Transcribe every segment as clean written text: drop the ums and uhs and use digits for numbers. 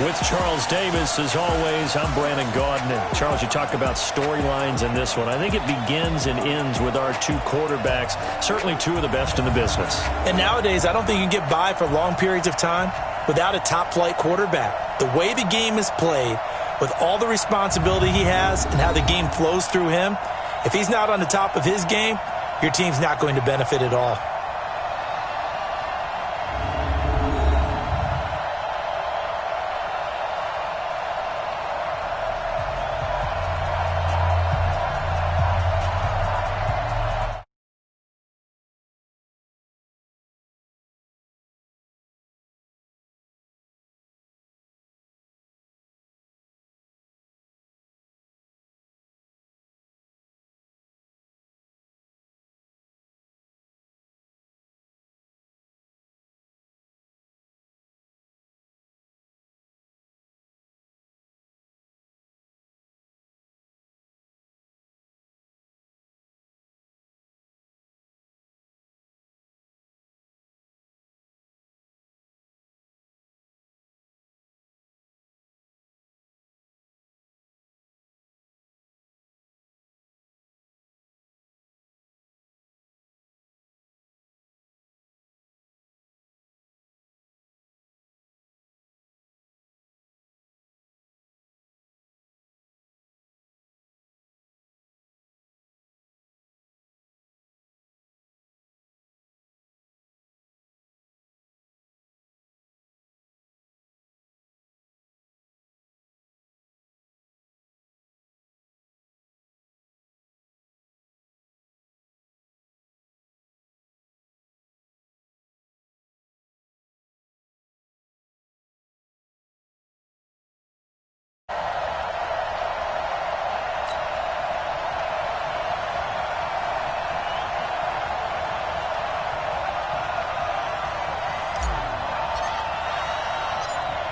With Charles Davis, as always, I'm Brandon Gaudin. And Charles, you talk about storylines in this one. I think it begins and ends with our two quarterbacks, certainly two of the best in the business. And nowadays, I don't think you can get by for long periods of time without a top-flight quarterback. The way the game is played, with all the responsibility he has and how the game flows through him, if he's not on the top of his game, your team's not going to benefit at all.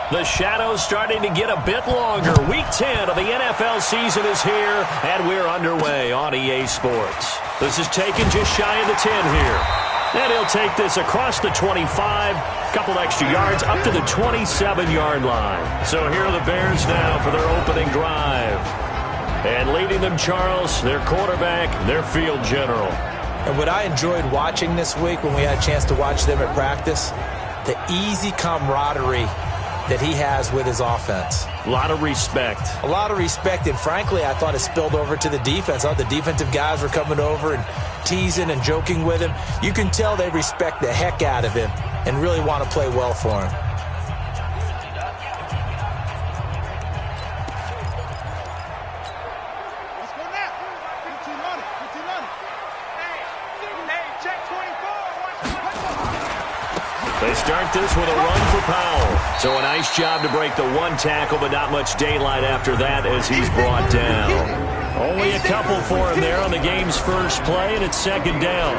The shadow's starting to get a bit longer. Week 10 of the NFL season is here, and we're underway on EA Sports. This is taken just shy of the 10 here. And he'll take this across the 25, couple extra yards, up to the 27-yard line. So here are the Bears now for their opening drive. And leading them, Charles, their quarterback, their field general. And what I enjoyed watching this week when we had a chance to watch them at practice, the easy camaraderie that he has with his offense. A lot of respect. A lot of respect, and frankly, I thought it spilled over to the defense. I thought the defensive guys were coming over and teasing and joking with him. You can tell they respect the heck out of him and really want to play well for him. They start this with a run for Powell. So a nice job to break the one tackle, but not much daylight after that as he's brought down. Only a couple for him there on the game's first play, and it's second down.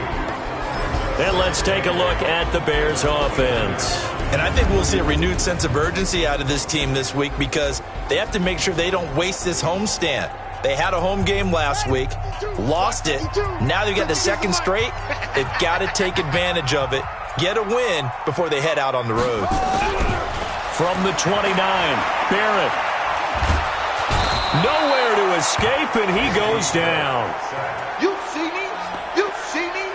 And let's take a look at the Bears offense. And I think we'll see a renewed sense of urgency out of this team this week because they have to make sure they don't waste this homestand. They had a home game last week, lost it. Now they've got the second straight. They've got to take advantage of it, get a win before they head out on the road. From the 29, Barrett. Nowhere to escape, and he goes down. You see me? You see me?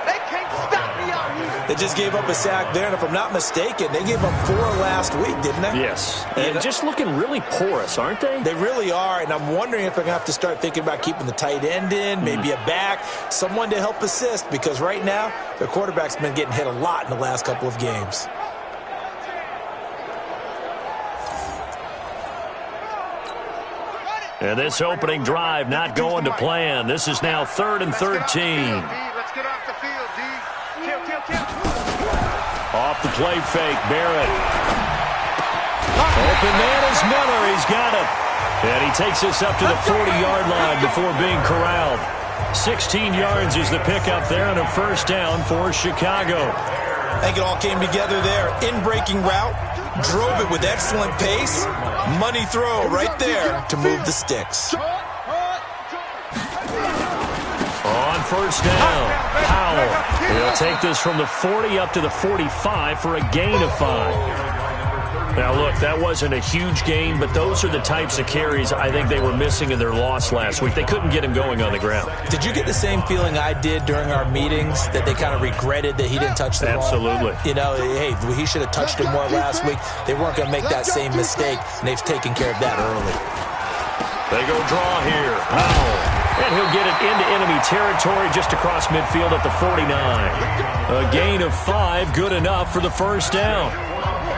They can't stop me out here. They just gave up a sack there, and if I'm not mistaken, they gave up 4 last week, didn't they? Yes. And just looking really porous, aren't they? They really are, and I'm wondering if they're going to have to start thinking about keeping the tight end in, maybe a back, someone to help assist, because right now, their quarterback's been getting hit a lot in the last couple of games. And this opening drive not going to plan. This is now 3rd and 13. Let's get off the field, D. Kill. Off the play fake, Barrett. Open man is Miller. He's got it. And he takes this up to the 40-yard line before being corralled. 16 yards is the pickup there on a first down for Chicago. I think it all came together there. In-breaking route, drove it with excellent pace. Money throw right there to move the sticks. On first down, Powell. He'll take this from the 40 up to the 45 for a gain of 5. Now, look, that wasn't a huge gain, but those are the types of carries I think they were missing in their loss last week. They couldn't get him going on the ground. Did you get the same feeling I did during our meetings, that they kind of regretted that he didn't touch the ball? Absolutely. You know, hey, he should have touched it more last week. They weren't going to make that same mistake, and they've taken care of that early. They go draw here. Powell. And he'll get it into enemy territory just across midfield at the 49. A gain of 5, good enough for the first down.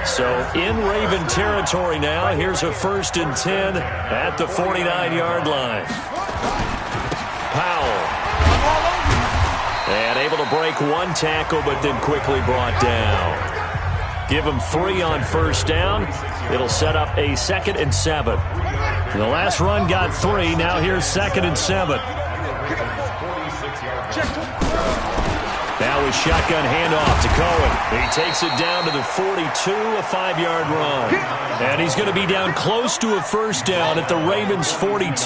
So in Raven territory now, here's a 1st and 10 at the 49-yard line. Powell. And able to break one tackle, but then quickly brought down. Give him 3 on first down. It'll set up a 2nd and 7. The last run got 3. Now here's 2nd and 7. Now with shotgun handoff to Cohen. He takes it down to the 42, a 5-yard run. And he's going to be down close to a first down at the Ravens' 42.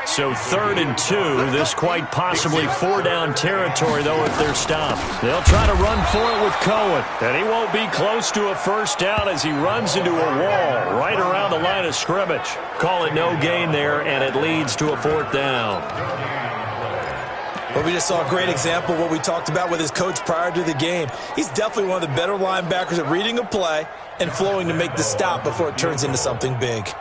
So 3rd and 2. This quite possibly 4-down territory, though, if they're stopped. They'll try to run for it with Cohen. And he won't be close to a first down as he runs into a wall right around the line of scrimmage. Call it no gain there, and it leads to a 4th down. Well, we just saw a great example of what we talked about with his coach prior to the game. He's definitely one of the better linebackers at reading a play and flowing to make the stop before it turns into something big.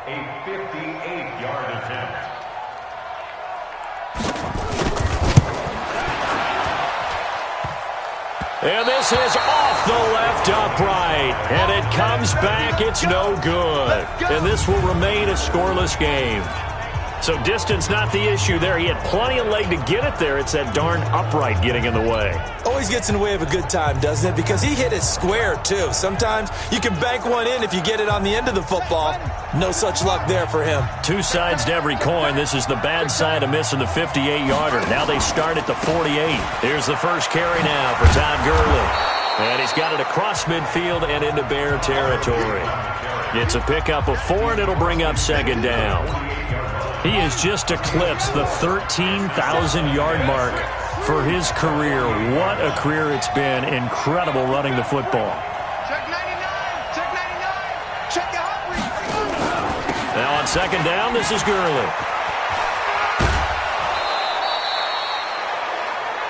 And this is off the left upright. And it comes back. It's no good. And this will remain a scoreless game. So distance not the issue there. He had plenty of leg to get it there. It's that darn upright getting in the way. Always gets in the way of a good time, doesn't it? Because he hit it square, too. Sometimes you can bank one in if you get it on the end of the football. No such luck there for him. 2 sides to every coin. This is the bad side of missing the 58-yarder. Now they start at the 48. Here's the first carry now for Todd Gurley. And he's got it across midfield and into Bear territory. It's a pickup of 4, and it'll bring up 2nd down. He has just eclipsed the 13,000-yard mark for his career. What a career it's been. Incredible running the football. Check 99. Check 99. Check the hot read. Now on 2nd down, this is Gurley.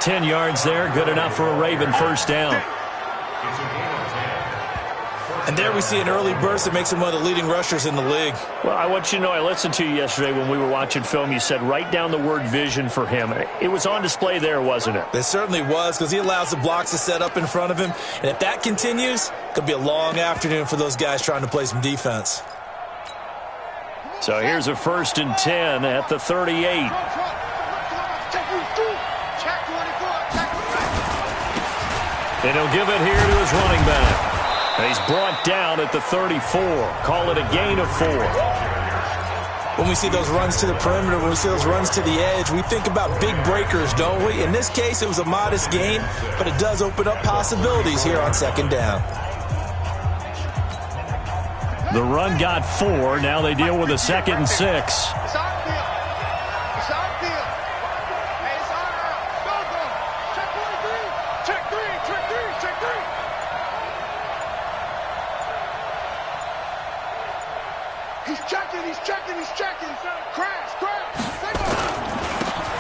10 yards there. Good enough for a Raven first down. And there we see an early burst that makes him one of the leading rushers in the league. Well, I want you to know, I listened to you yesterday when we were watching film. You said write down the word vision for him. It was on display there, wasn't it? It certainly was, because he allows the blocks to set up in front of him. And if that continues, it could be a long afternoon for those guys trying to play some defense. So here's a 1st and 10 at the 38. And he'll give it here to his running back. And he's brought down at the 34. Call it a gain of 4. When we see those runs to the perimeter, when we see those runs to the edge, we think about big breakers, don't we? In this case, it was a modest gain, but it does open up possibilities here on 2nd down. The run got 4. Now they deal with a 2nd and 6.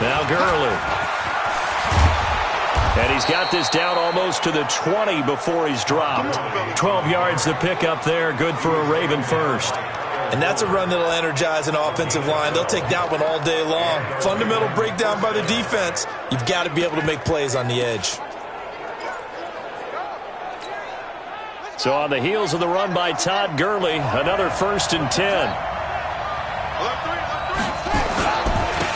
Now Gurley. And he's got this down almost to the 20 before he's dropped. 12 yards to pick up there. Good for a Raven first. And that's a run that'll energize an offensive line. They'll take that one all day long. Fundamental breakdown by the defense. You've got to be able to make plays on the edge. So on the heels of the run by Todd Gurley, another 1st and 10.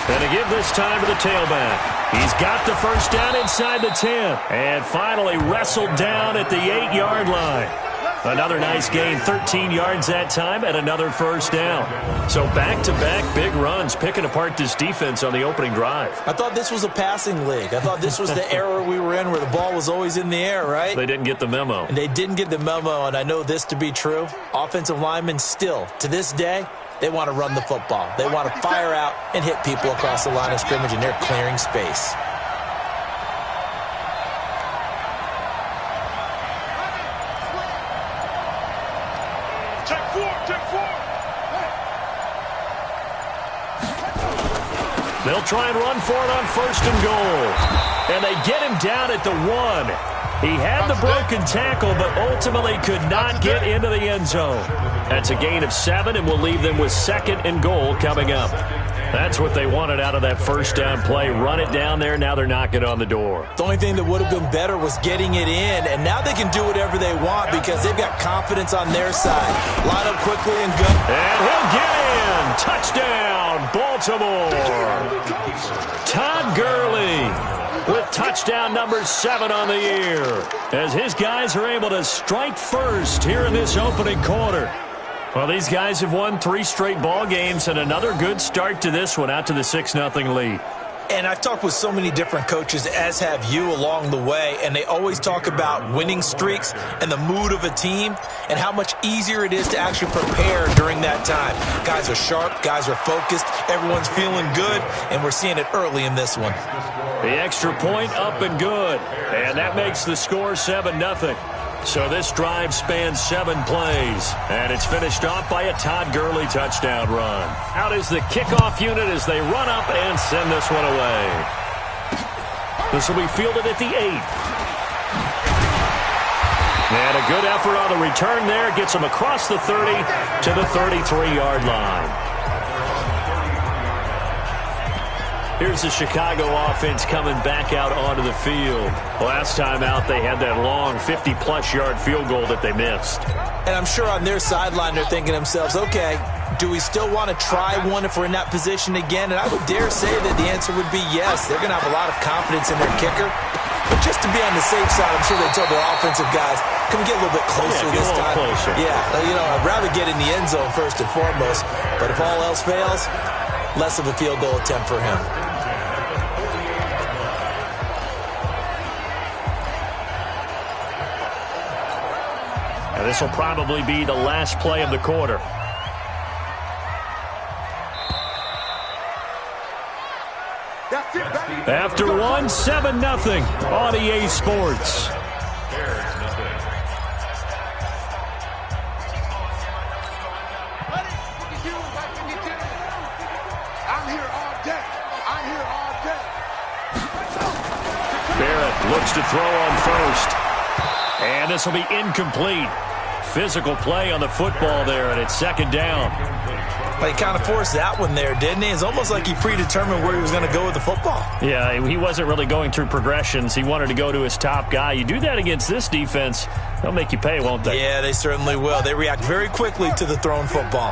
And to give this time to the tailback. He's got the first down inside the 10. And finally wrestled down at the 8-yard line. Another nice gain, 13 yards that time, and another first down. So back-to-back big runs, picking apart this defense on the opening drive. I thought this was a passing league. I thought this was the era we were in where the ball was always in the air, right? They didn't get the memo. And they didn't get the memo, and I know this to be true. Offensive linemen still, to this day, they want to run the football. They want to fire out and hit people across the line of scrimmage, and they're clearing space. They'll try and run for it on 1st and goal. And they get him down at the 1. He had the broken tackle, but ultimately could not get into the end zone. That's a gain of 7, and will leave them with 2nd and goal coming up. That's what they wanted out of that first down play. Run it down there. Now they're knocking on the door. The only thing that would have been better was getting it in, and now they can do whatever they want because they've got confidence on their side. Line up quickly and go. And he'll get in. Touchdown, Baltimore. Todd Gurley with touchdown number 7 on the year, as his guys are able to strike first here in this opening quarter. Well, these guys have won 3 straight ball games, and another good start to this one, out to the 6-0 lead. And I've talked with so many different coaches, as have you, along the way, and they always talk about winning streaks and the mood of a team and how much easier it is to actually prepare during that time. Guys are sharp, guys are focused, everyone's feeling good, and we're seeing it early in this one. The extra point up and good, and that makes the score 7-0. So this drive spans 7 plays, and it's finished off by a Todd Gurley touchdown run. Out is the kickoff unit as they run up and send this one away. This will be fielded at the 8. And a good effort on the return there. Gets him across the 30 to the 33-yard line. Here's the Chicago offense coming back out onto the field. Last time out, they had that long 50-plus-yard field goal that they missed. And I'm sure on their sideline they're thinking to themselves, okay, do we still want to try one if we're in that position again? And I would dare say that the answer would be yes. They're going to have a lot of confidence in their kicker. But just to be on the safe side, I'm sure they told their offensive guys, can we get a little bit closer this time? Closer. Yeah, I'd rather get in the end zone first and foremost. But if all else fails, less of a field goal attempt for him. And this will probably be the last play of the quarter. After 1, 7-0 on EA Sports. Barrett looks to throw on first. And this will be incomplete. Physical play on the football there, and it's 2nd down. But he kind of forced that one there, didn't he? It's almost like he predetermined where he was going to go with the football. Yeah, he wasn't really going through progressions. He wanted to go to his top guy. You do that against this defense, they'll make you pay, won't they? Yeah, they certainly will. They react very quickly to the thrown football.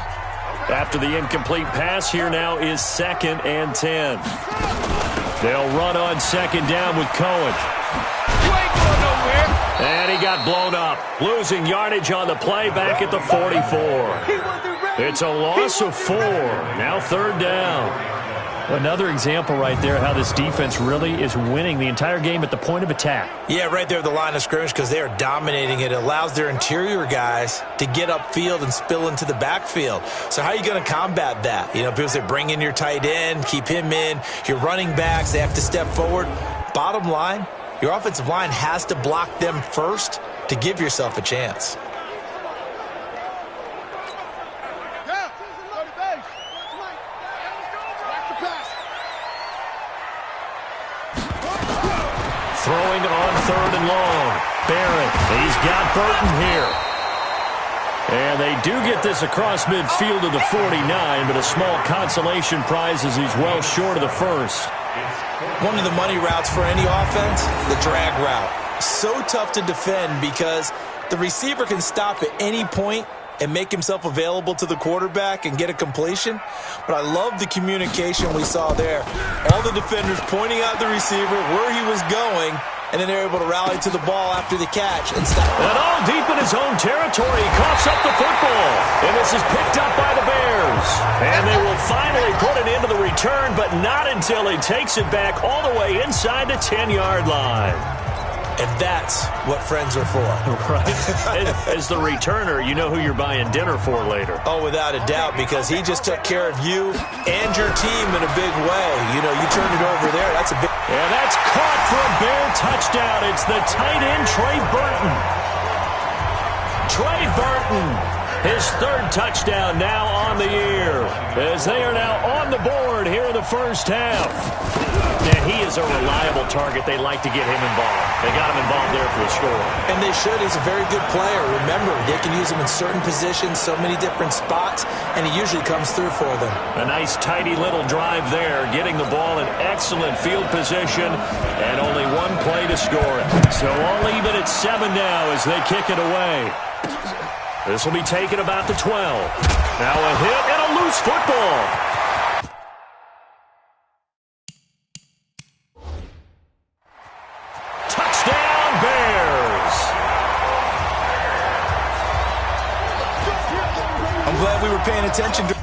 After the incomplete pass, here now is 2nd and 10. They'll run on 2nd down with Cohen. And he got blown up, losing yardage on the play back at the 44. It's a loss of 4. Now 3rd down. Another example right there how this defense really is winning the entire game at the point of attack. Yeah, right there at the line of scrimmage because they are dominating it. It allows their interior guys to get upfield and spill into the backfield. So how are you going to combat that? People say bring in your tight end, keep him in. Your running backs, they have to step forward. Bottom line, your offensive line has to block them first to give yourself a chance. Throwing on 3rd and long. Barrett, he's got Burton here. And they do get this across midfield to the 49, but a small consolation prize as he's well short of the first. One of the money routes for any offense, the drag route. So tough to defend because the receiver can stop at any point and make himself available to the quarterback and get a completion. But I love the communication we saw there. All the defenders pointing out the receiver, where he was going, and then they're able to rally to the ball after the catch and stop. And all deep in his own territory, he coughs up the football. And this is picked up by the Bears. And they will finally put it into the return, but not until he takes it back all the way inside the 10-yard line. And that's what friends are for. Right. As the returner, you know who you're buying dinner for later. Oh, without a doubt, because he just took care of you and your team in a big way. You turned it over there. That's a big... And that's caught for a Bear touchdown. It's the tight end, Trey Burton. Trey Burton His third touchdown now on the year, as they are now on the board here in the first half. And he is a reliable target. They like to get him involved. They got him involved there for the score. And they should. He's a very good player. Remember, they can use him in certain positions, so many different spots, and he usually comes through for them. A nice, tidy little drive there, getting the ball in excellent field position, and only one play to score it. So all even at 7 now as they kick it away. This will be taken about the 12. Now a hit and a loose football. Touchdown, Bears. I'm glad we were paying attention to...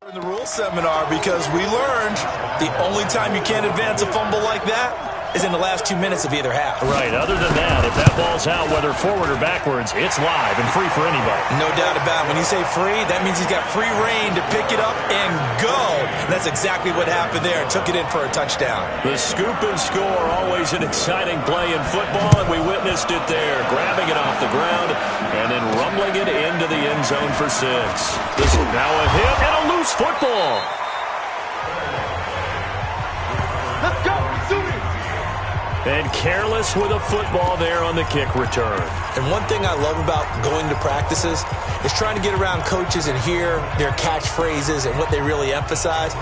in the rule seminar, because we learned the only time you can't advance a fumble like that is in the last 2 minutes of either half. Right. Other than that, if that ball's out, whether forward or backwards, it's live and free for anybody. No doubt about it. When you say free, that means he's got free reign to pick it up and go. And that's exactly what happened there. Took it in for a touchdown. The scoop and score, always an exciting play in football, and we witnessed it there, grabbing it off the ground and then rumbling it into the end zone for 6. This is now a hit and a loose football. Let's go. Do it. And careless with a football there on the kick return. And one thing I love about going to practices is trying to get around coaches and hear their catchphrases and what they really emphasize.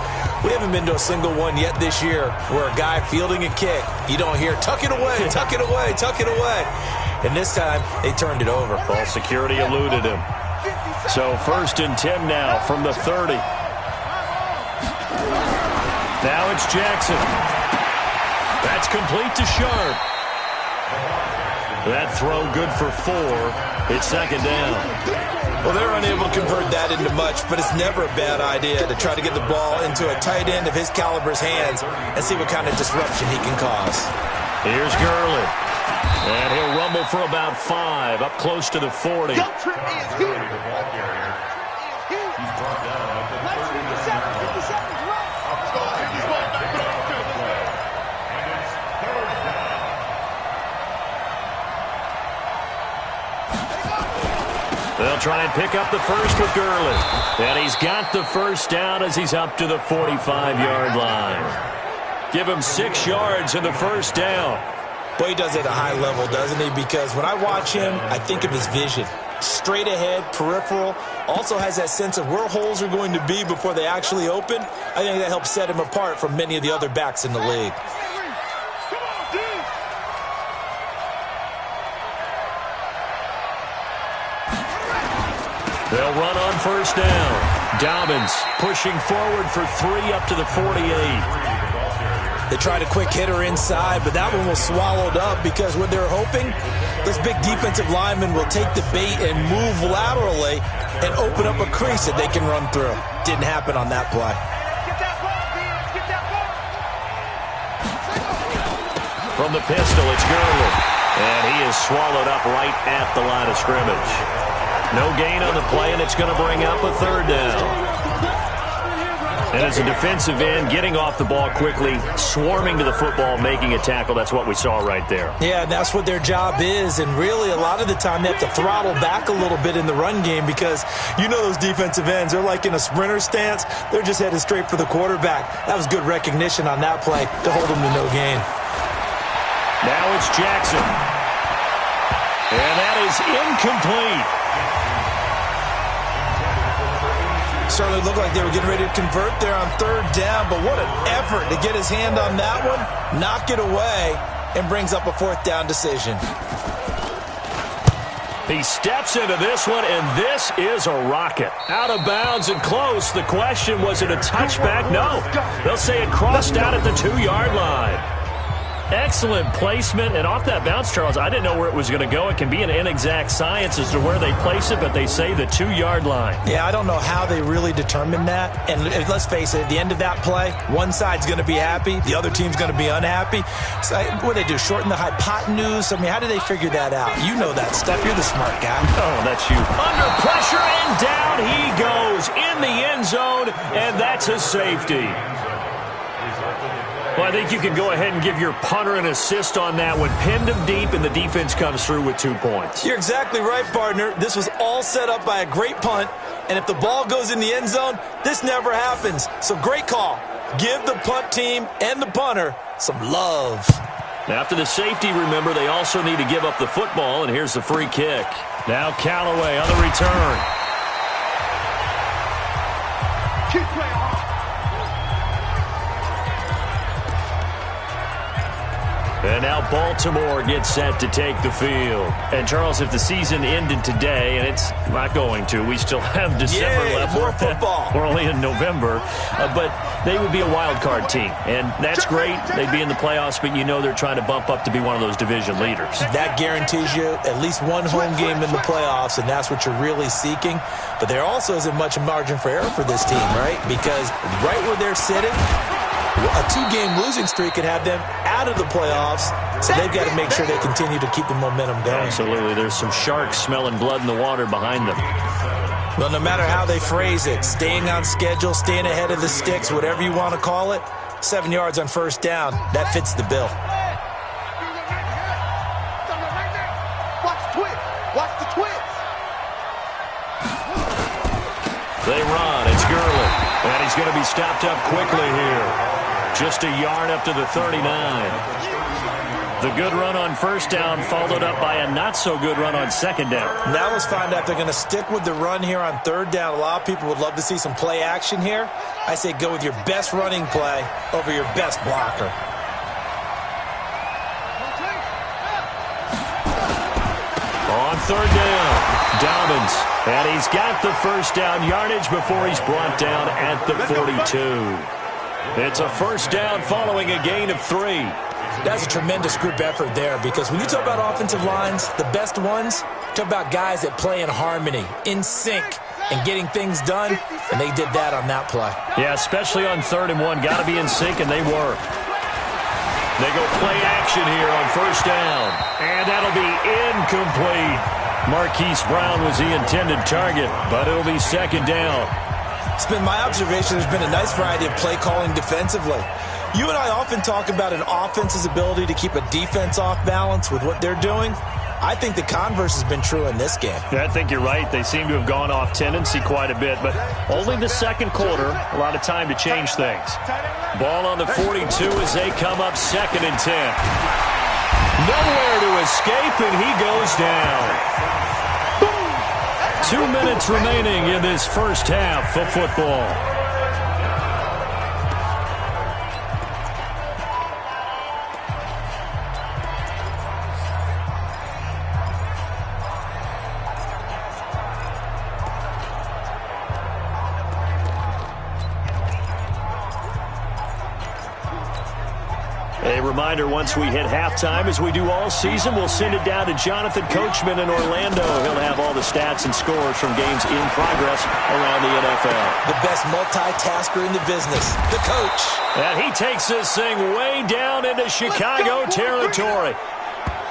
We haven't been to a single one yet this year where a guy fielding a kick, you don't hear, tuck it away, tuck it away, tuck it away. And this time, they turned it over. Ball security eluded him. So 1st and 10 now from the 30. Now it's Jackson. That's complete to Sharp. That throw good for 4. It's 2nd down. Well, they're unable to convert that into much, but it's never a bad idea to try to get the ball into a tight end of his caliber's hands and see what kind of disruption he can cause. Here's Gurley. And he'll rumble for about 5, up close to the 40. Your trip is here. He's brought down at the 57's right. They'll try and pick up the first with Gurley. And he's got the first down as he's up to the 45-yard line. Give him 6 yards in the first down. Boy, he does it at a high level, doesn't he? Because when I watch him, I think of his vision. Straight ahead, peripheral, also has that sense of where holes are going to be before they actually open. I think that helps set him apart from many of the other backs in the league. They'll run on first down. Dobbins pushing forward for 3 up to the 48. They tried a quick hitter inside, but that one was swallowed up because what they're hoping, those big defensive linemen will take the bait and move laterally and open up a crease that they can run through. Didn't happen on that play. Get that ball, Beans. Get that ball. From the pistol, it's Gurley. And he is swallowed up right at the line of scrimmage. No gain on the play, and it's going to bring up a 3rd down. And as a defensive end, getting off the ball quickly, swarming to the football, making a tackle, that's what we saw right there. Yeah, that's what their job is, and really a lot of the time they have to throttle back a little bit in the run game because you know those defensive ends, they're like in a sprinter stance. They're just headed straight for the quarterback. That was good recognition on that play to hold them to no gain. Now it's Jackson. And that is incomplete. Certainly looked like they were getting ready to convert there on 3rd down, but what an effort to get his hand on that one, knock it away, and brings up a 4th down decision. He steps into this one, and this is a rocket. Out of bounds and close. The question, was it a touchback? No. They'll say it crossed out at the 2-yard line. Excellent placement, and off that bounce, Charles, I didn't know where it was going to go. It can be an inexact science as to where they place it, but they say the 2-yard line. Yeah, I don't know how they really determined that. And let's face it, at the end of that play, one side's going to be happy, the other team's going to be unhappy. So what do they do, shorten the hypotenuse? I mean, how do they figure that out? You know that stuff. You're the smart guy. Oh, that's you. Under pressure, and down he goes in the end zone, and that's a safety. Well, I think you can go ahead and give your punter an assist on that one. Pinned him deep, and the defense comes through with 2 points. You're exactly right, partner. This was all set up by a great punt, and if the ball goes in the end zone, this never happens. So great call. Give the punt team and the punter some love. After the safety, remember, they also need to give up the football, and here's the free kick. Now Callaway on the return. Keep playing hard. And now Baltimore gets set to take the field. And, Charles, if the season ended today, and it's not going to, we still have December left. More football. We're only in November. But they would be a wild card team. And that's great. They'd be in the playoffs, but you know they're trying to bump up to be one of those division leaders. That guarantees you at least one home game in the playoffs, and that's what you're really seeking. But there also isn't much margin for error for this team, right? Because right where they're sitting, a 2-game losing streak could have them out of the playoffs, so they've got to make sure they continue to keep the momentum going. Absolutely. There's some sharks smelling blood in the water behind them. Well, no matter how they phrase it, staying on schedule, staying ahead of the sticks, whatever you want to call it, 7 yards on first down, that fits the bill. Watch the twist. Watch the twist. They run. It's Gurley. And he's going to be stopped up quickly here. Just a yard up to the 39. The good run on first down followed up by a not-so-good run on second down. Now let's find out if they're going to stick with the run here on third down. A lot of people would love to see some play action here. I say go with your best running play over your best blocker. On third down, Dobbins. And he's got the first down yardage before he's brought down at the 42. It's a first down following a gain of 3. That's a tremendous group effort there, because when you talk about offensive lines, the best ones, talk about guys that play in harmony, in sync, and getting things done, and they did that on that play. Yeah, especially on 3rd and 1. Got to be in sync, and they were. They go play action here on first down, and that'll be incomplete. Marquise Brown was the intended target, but it'll be second down. It's been my observation there's been a nice variety of play calling defensively. You and I often talk about an offense's ability to keep a defense off balance with what they're doing. I think the converse has been true in this game. Yeah, I think you're right. They seem to have gone off tendency quite a bit, but only the second quarter, a lot of time to change things. Ball on the 42 as they come up 2nd and 10. Nowhere to escape, and he goes down. 2 minutes remaining in this first half of football. A reminder, once we hit halftime, as we do all season, we'll send it down to Jonathan Coachman in Orlando. He'll have all the stats and scores from games in progress around the NFL. The best multitasker in the business, the coach. And he takes this thing way down into Chicago territory.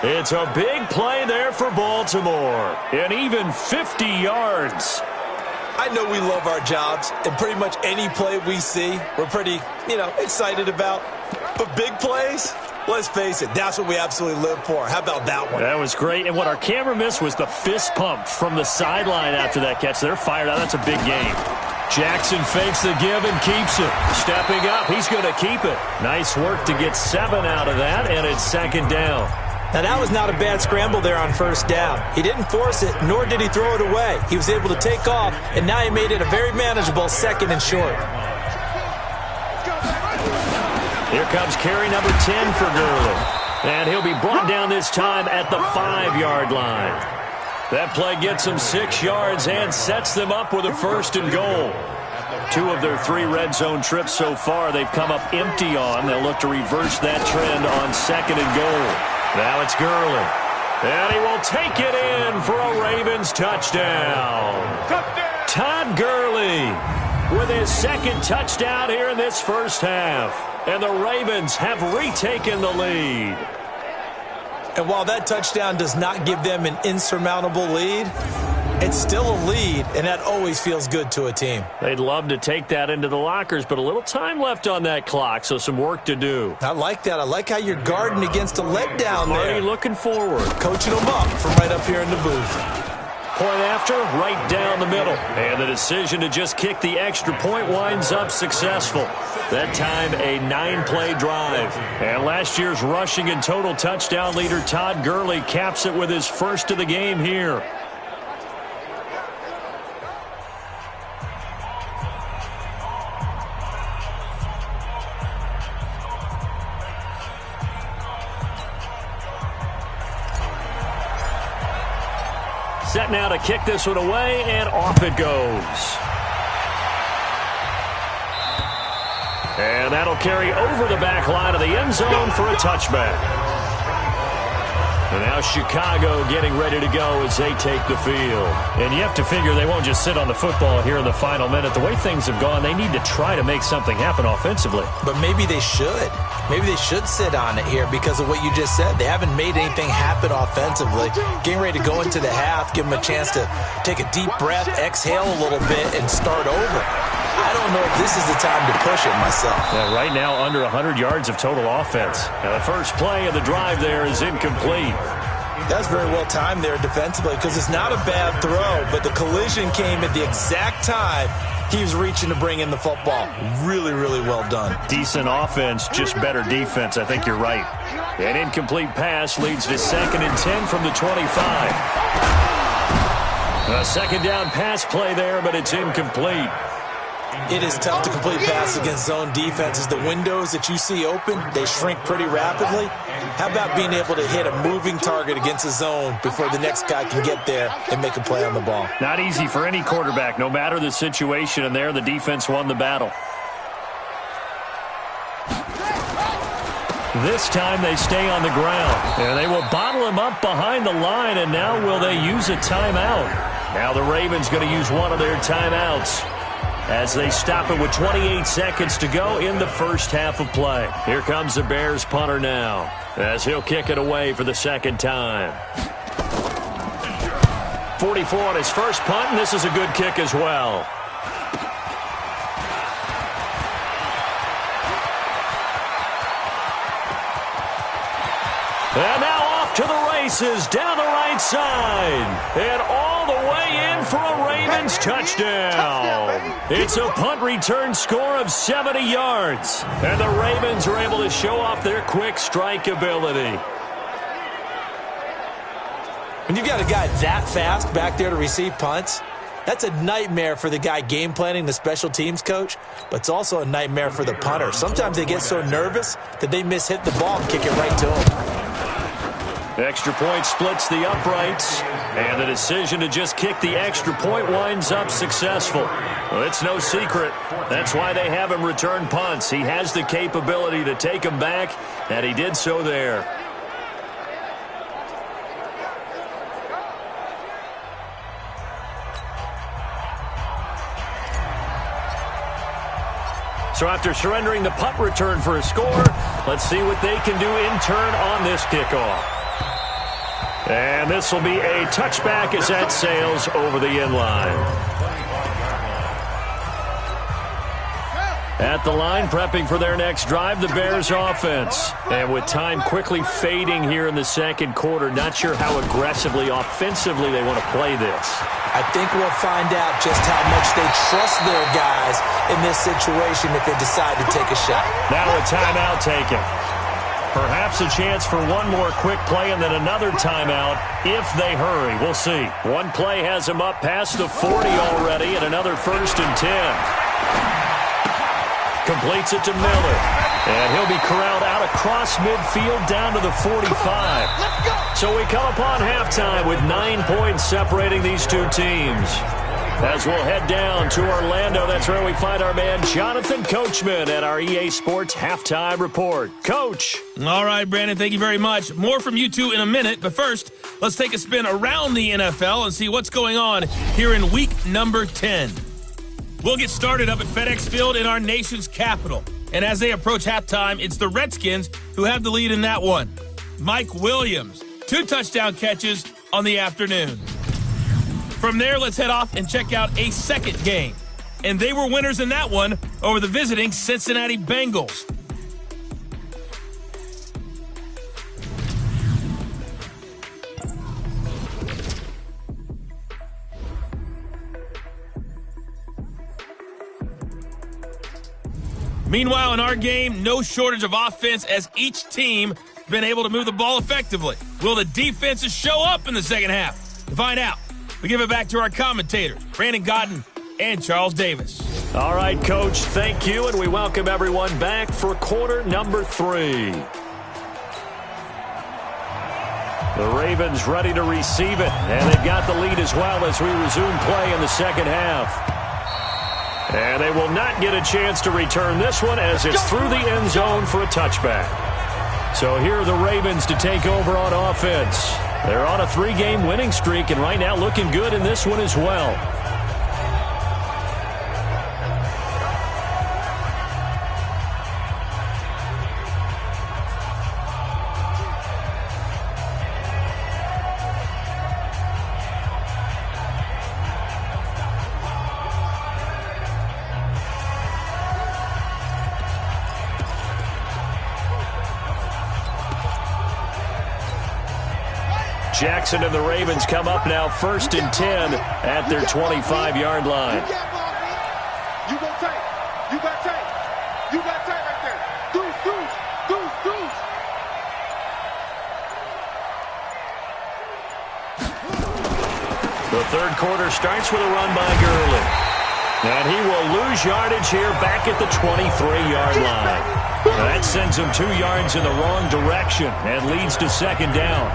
It's a big play there for Baltimore, and even 50 yards. I know we love our jobs, and pretty much any play we see, we're pretty, excited about. But big plays, let's face it, that's what we absolutely live for. How about that one? That was great. And what our camera missed was the fist pump from the sideline after that catch. They're fired out. That's a big game. Jackson fakes the give and keeps it. Stepping up, he's going to keep it. Nice work to get 7 out of that, and it's second down. Now, that was not a bad scramble there on first down. He didn't force it, nor did he throw it away. He was able to take off, and now he made it a very manageable 2nd and short. Here comes carry number 10 for Gurley. And he'll be brought down this time at the 5-yard line. That play gets them 6 yards and sets them up with a 1st and goal. 2 of their 3 red zone trips so far they've come up empty on. They'll look to reverse that trend on 2nd and goal. Now it's Gurley. And he will take it in for a Ravens touchdown. Todd Gurley with his 2nd touchdown here in this first half. And the Ravens have retaken the lead. And while that touchdown does not give them an insurmountable lead, it's still a lead, and that always feels good to a team. They'd love to take that into the lockers, but a little time left on that clock, so some work to do. I like that. I like how you're guarding against a letdown there. Already looking forward. Coaching them up from right up here in the booth. Point after, right down the middle. And the decision to just kick the extra point winds up successful. That time, a 9-play drive. And last year's rushing and total touchdown leader, Todd Gurley, caps it with his first of the game here. Set now to kick this one away, and off it goes. And that'll carry over the back line of the end zone for a touchback. And now Chicago getting ready to go as they take the field. And you have to figure they won't just sit on the football here in the final minute. The way things have gone, they need to try to make something happen offensively. But maybe they should. Maybe they should sit on it here because of what you just said. They haven't made anything happen offensively. Getting ready to go into the half, give them a chance to take a deep breath, exhale a little bit, and start over. I don't know if this is the time to push it myself. Yeah, right now, under 100 yards of total offense. Now the first play of the drive there is incomplete. That's very well timed there defensively because it's not a bad throw, but the collision came at the exact time he was reaching to bring in the football. Really, really well done. Decent offense, just better defense. I think you're right. An incomplete pass leads to 2nd and 10 from the 25. A 2nd down pass play there, but it's incomplete. It is tough to complete passes against zone defenses. The windows that you see open, they shrink pretty rapidly. How about being able to hit a moving target against a zone before the next guy can get there and make a play on the ball? Not easy for any quarterback, no matter the situation, and there the defense won the battle. This time they stay on the ground, and they will bottle him up behind the line, and now will they use a timeout? Now the Ravens going to use one of their timeouts as they stop it with 28 seconds to go in the first half of play. Here comes the Bears punter now as he'll kick it away for the 2nd time. 44 on his first punt, and this is a good kick as well. And now off to the races down the right side. And all the way in for a Ravens touchdown. It's a punt return score of 70 yards. And the Ravens are able to show off their quick strike ability. When you've got a guy that fast back there to receive punts, that's a nightmare for the guy game planning, the special teams coach, but it's also a nightmare for the punter. Sometimes they get so nervous that they mishit the ball and kick it right to him. Extra point splits the uprights, and the decision to just kick the extra point winds up successful. Well, it's no secret. That's why they have him return punts. He has the capability to take them back, and he did so there. So after surrendering the punt return for a score, let's see what they can do in turn on this kickoff. And this will be a touchback as that sails over the end line. At the line, prepping for their next drive, the Bears offense. And with time quickly fading here in the 2nd quarter, not sure how aggressively, offensively they want to play this. I think we'll find out just how much they trust their guys in this situation if they decide to take a shot. Now a timeout taken. Perhaps a chance for one more quick play and then another timeout if they hurry. We'll see. One play has them up past the 40 already and another 1st and 10. Completes it to Miller. And he'll be corralled out across midfield down to the 45. So we come upon halftime with 9 points separating these two teams. As we'll head down to Orlando, that's where we find our man Jonathan Coachman at our EA Sports Halftime Report. Coach. All right, Brandon, thank you very much. More from you two in a minute, but first, let's take a spin around the NFL and see what's going on here in week number 10. We'll get started up at FedEx Field in our nation's capital. And as they approach halftime, it's the Redskins who have the lead in that one. Mike Williams, 2 touchdown catches on the afternoon. From there, let's head off and check out a second game. And they were winners in that one over the visiting Cincinnati Bengals. Meanwhile, in our game, no shortage of offense as each team has been able to move the ball effectively. Will the defenses show up in the second half? To find out, we give it back to our commentators, Brandon Godden and Charles Davis. All right, Coach, thank you, and we welcome everyone back for quarter number 3. The Ravens ready to receive it, and they've got the lead as well as we resume play in the second half. And they will not get a chance to return this one as it's through the end zone for a touchback. So here are the Ravens to take over on offense. They're on a 3-game winning streak, and right now looking good in this one as well. Jackson and the Ravens come up now 1st and 10 at their 25-yard line. You got tape. You got tape. You got tape right there. Deuce, deuce, deuce, deuce. The third quarter starts with a run by Gurley. And he will lose yardage here back at the 23-yard line. That sends him 2 yards in the wrong direction and leads to second down.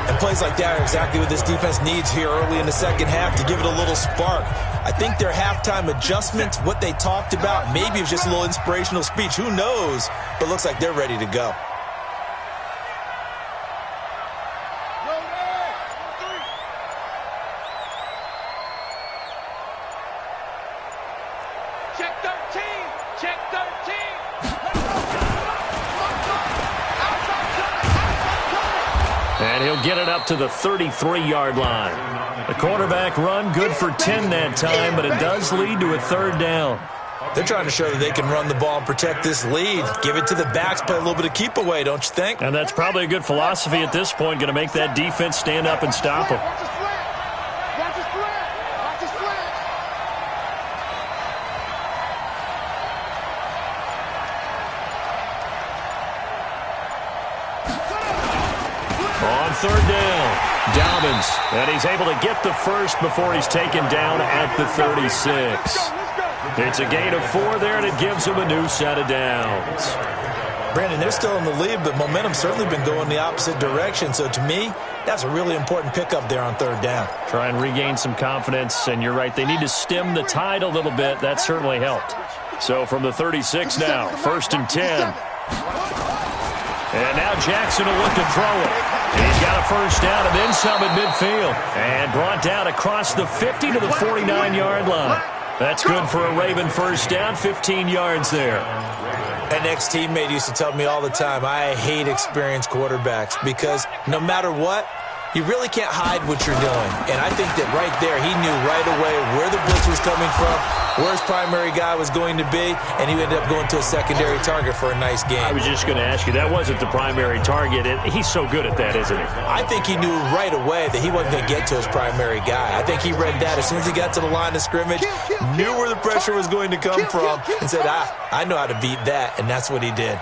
And plays like that are exactly what this defense needs here early in the second half to give it a little spark. I think their halftime adjustment, what they talked about, maybe it was just a little inspirational speech. Who knows? But looks like they're ready to go. Check 13. Check 13. And he'll get it up to the 33-yard line. The quarterback run good for 10 that time, but it does lead to a third down. They're trying to show that they can run the ball and protect this lead. Give it to the backs, play a little bit of keep away, don't you think? And that's probably a good philosophy at this point, going to make that defense stand up and stop them. Watch the slant. Watch the slant. On third down, Dobbins, and he's able to get the first before he's taken down at the 36. It's a gain of 4 there, and it gives him a new set of downs. Brandon, they're still in the lead, but momentum's certainly been going the opposite direction. So to me, that's a really important pickup there on third down. Try and regain some confidence, and you're right, they need to stem the tide a little bit. That certainly helped. So from the 36 now, 1st and 10. And now Jackson will look to throw it. He's got a first down and then some at midfield. And brought down across the 50 to the 49-yard line. That's good for a Raven first down, 15 yards there. An ex-teammate used to tell me all the time, I hate experienced quarterbacks because no matter what, you really can't hide what you're doing. And I think that right there, he knew right away where the blitz was coming from, where his primary guy was going to be, and he ended up going to a secondary target for a nice game. I was just going to ask you, that wasn't the primary target. He's so good at that, isn't he? I think he knew right away that he wasn't going to get to his primary guy. I think he read that as soon as he got to the line of scrimmage, knew where the pressure was going to come from, and said, I know how to beat that, and that's what he did.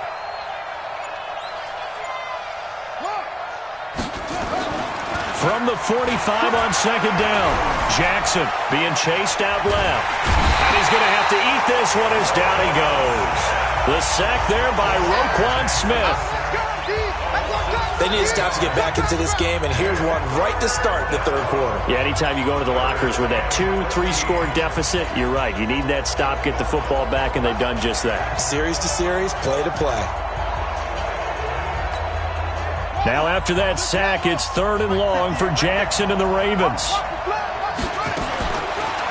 from the 45 on second down. Jackson being chased out left. And he's going to have to eat this one as down he goes. The sack there by Roquan Smith. They need to stop to get back into this game, and here's one right to start the third quarter. Yeah, anytime you go into the lockers with that 2-3 score deficit, you're right. You need that stop, get the football back, and they've done just that. Series to series, play to play. Now after that sack, it's 3rd and long for Jackson and the Ravens.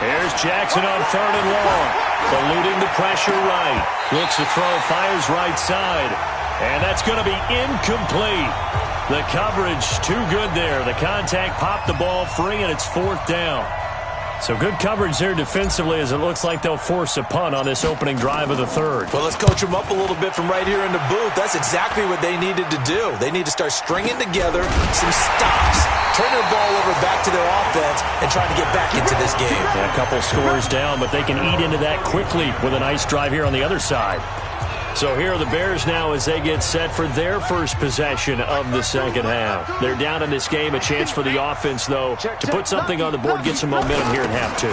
Here's Jackson on 3rd and long. Eluding the pressure right. Looks to throw, fires right side. And that's going to be incomplete. The coverage too good there. The contact popped the ball free, and it's 4th down. So good coverage there defensively as it looks like they'll force a punt on this opening drive of the third. Well, let's coach them up a little bit from right here in the booth. That's exactly what they needed to do. They need to start stringing together some stops, turn their ball over back to their offense, and try to get back into this game. Yeah, a couple scores down, but they can eat into that quickly with a nice drive here on the other side. So here are the Bears now as they get set for their first possession of the second half. They're down in this game. A chance for the offense, though, to put something on the board, get some momentum here in half two.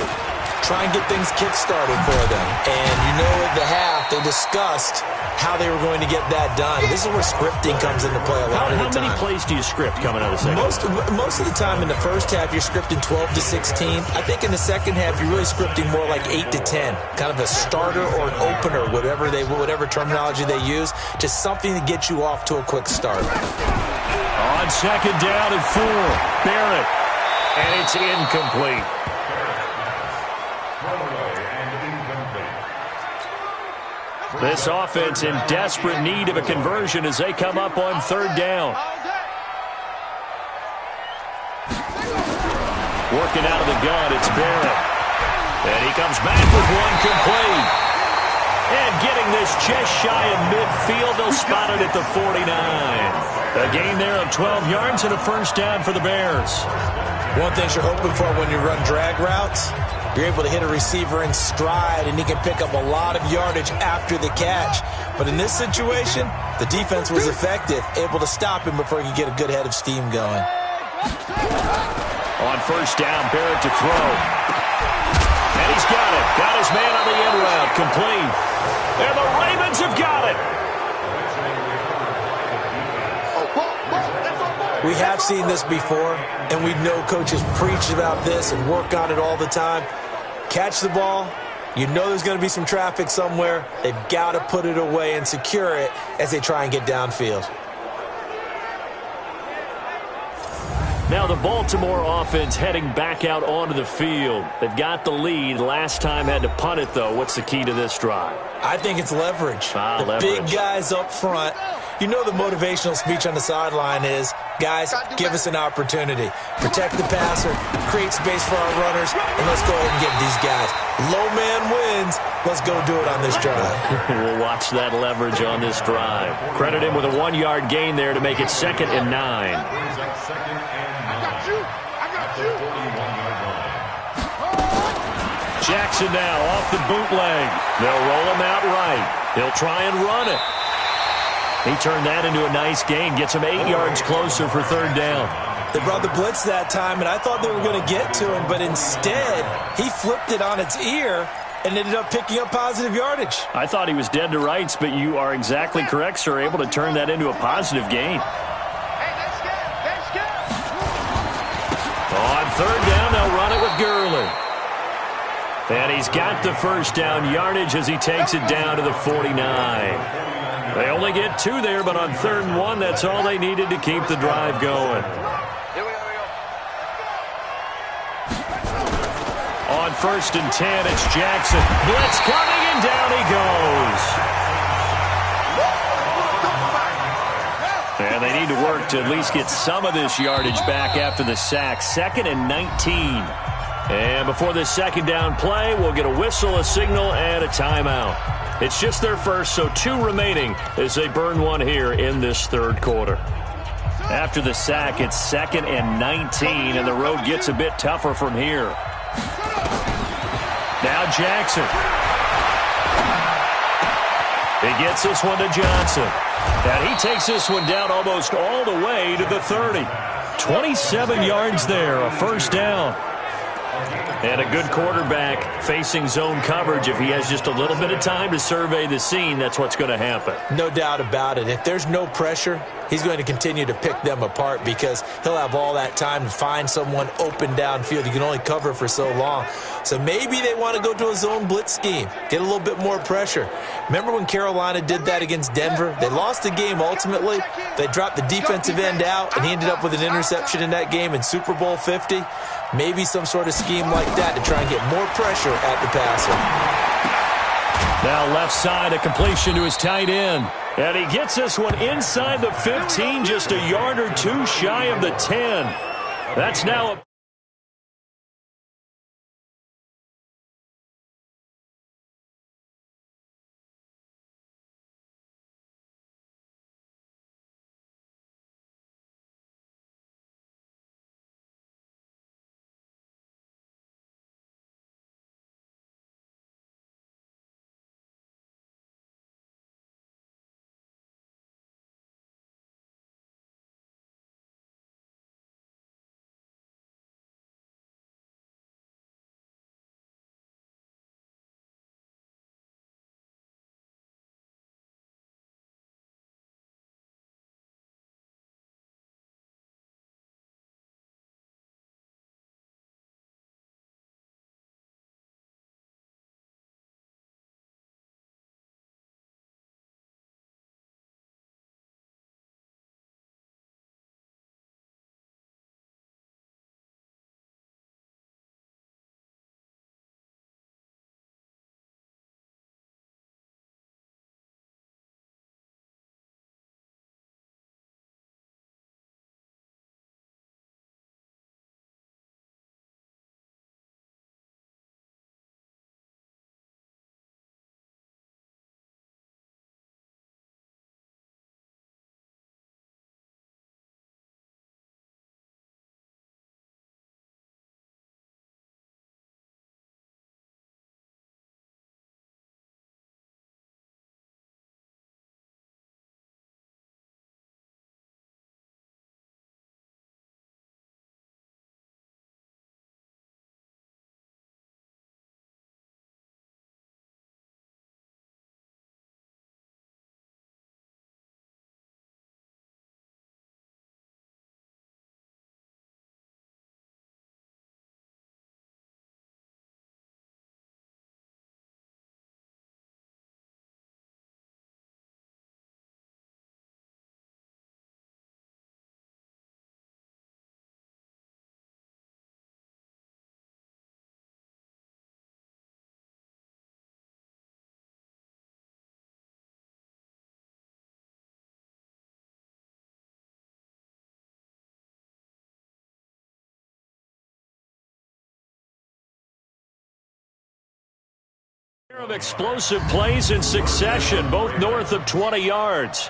Try and get things kick-started for them. And you know at the half, they discussed how they were going to get that done. This is where scripting comes into play a lot of the time. How many plays do you script coming out of the second half? Most of the time in the first half, you're scripting 12 to 16. I think in the second half, you're really scripting more like 8 to 10. Kind of a starter or an opener, whatever terminology they use. Just something to get you off to a quick start. On second down and 4, Barrett. And it's incomplete. This offense in desperate need of a conversion as they come up on 3rd down. Working out of the gun, it's Barrett. And he comes back with one complete. And getting this just shy of midfield, they'll spot it at the 49. A gain there of 12 yards and a first down for the Bears. One thing you're hoping for when you run drag routes, you're able to hit a receiver in stride, and he can pick up a lot of yardage after the catch. But in this situation, the defense was effective, able to stop him before he could get a good head of steam going. On first down, Barrett to throw. And he's got it. Got his man on the end route. Complete. And the Ravens have got it. We have seen this before, and we know coaches preach about this and work on it all the time. Catch the ball. You know there's going to be some traffic somewhere. They've got to put it away and secure it as they try and get downfield. Now the Baltimore offense heading back out onto the field. They've got the lead. Last time had to punt it, though. What's the key to this drive? I think it's leverage. Leverage. Big guys up front. You know the motivational speech on the sideline is, guys, give us an opportunity. Protect the passer, create space for our runners, and let's go ahead and get these guys. Low man wins. Let's go do it on this drive. We'll watch that leverage on this drive. Credit him with a 1-yard gain there to make it 2nd and 9. Jackson now off the bootleg. They'll roll him out right. He'll try and run it. He turned that into a nice gain. Gets him 8 yards closer for 3rd down. They brought the blitz that time, and I thought they were going to get to him, but instead, he flipped it on its ear and ended up picking up positive yardage. I thought he was dead to rights, but you are exactly correct, sir. Able to turn that into a positive gain. On 3rd down, they'll run it with Gurley. And he's got the first down yardage as he takes it down to the 49. They only get 2 there, but on 3rd and 1, that's all they needed to keep the drive going. On 1st and 10, it's Jackson. Blitz coming, and down he goes. And they need to work to at least get some of this yardage back after the sack. 2nd and 19. And before this 2nd down play, we'll get a whistle, a signal, and a timeout. It's just their first, so 2 remaining as they burn one here in this 3rd quarter. After the sack, it's 2nd and 19, and the road gets a bit tougher from here. Now Jackson. He gets this one to Johnson. And he takes this one down almost all the way to the 30. 27 yards there, a first down. And a good quarterback facing zone coverage. If he has just a little bit of time to survey the scene, that's what's going to happen. No doubt about it. If there's no pressure, he's going to continue to pick them apart because he'll have all that time to find someone open downfield. You can only cover for so long. So maybe they want to go to a zone blitz scheme, get a little bit more pressure. Remember when Carolina did that against Denver? They lost the game ultimately. They dropped the defensive end out, and he ended up with an interception in that game in Super Bowl 50. Maybe some sort of scheme like that to try and get more pressure at the passer. Now left side, a completion to his tight end. And he gets this one inside the 15, just a yard or two shy of the 10. That's now a... of explosive plays in succession, both north of 20 yards.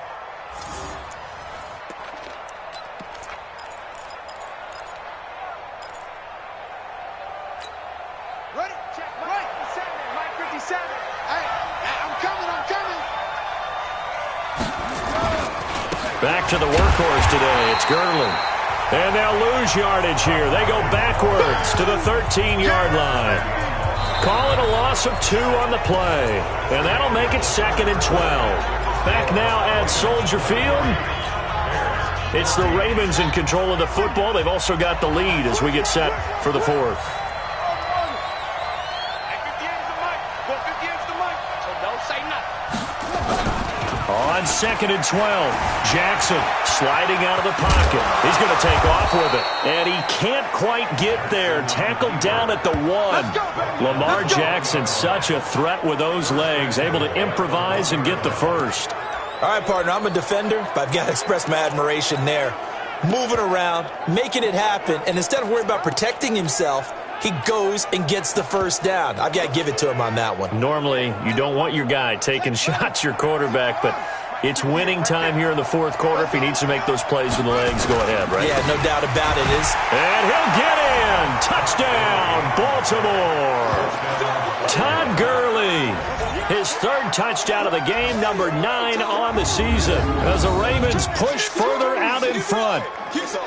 Ready? Check. Mike 57. Mike 57. Hey, I'm coming. Back to the workhorse today. It's Gurley. And they'll lose yardage here. They go backwards to the 13-yard line. Call it a loss of 2 on the play. And that'll make it 2nd and 12. Back now at Soldier Field. It's the Ravens in control of the football. They've also got the lead as we get set for the 4th. On 2nd and 12, Jackson sliding out of the pocket. He's going to take off with it. And he can't quite get there. Tackled down at the 1. Lamar Jackson, such a threat with those legs. Able to improvise and get the first. All right, partner, I'm a defender, but I've got to express my admiration there. Moving around, making it happen, and instead of worrying about protecting himself, he goes and gets the first down. I've got to give it to him on that one. Normally, you don't want your guy taking shots, your quarterback, but it's winning time here in the 4th quarter. If he needs to make those plays with the legs, go ahead, right? Yeah, no doubt about it. And he'll get in. Touchdown, Baltimore. Todd Gurley, his third touchdown of the game, number 9 on the season, as the Ravens push further out in front.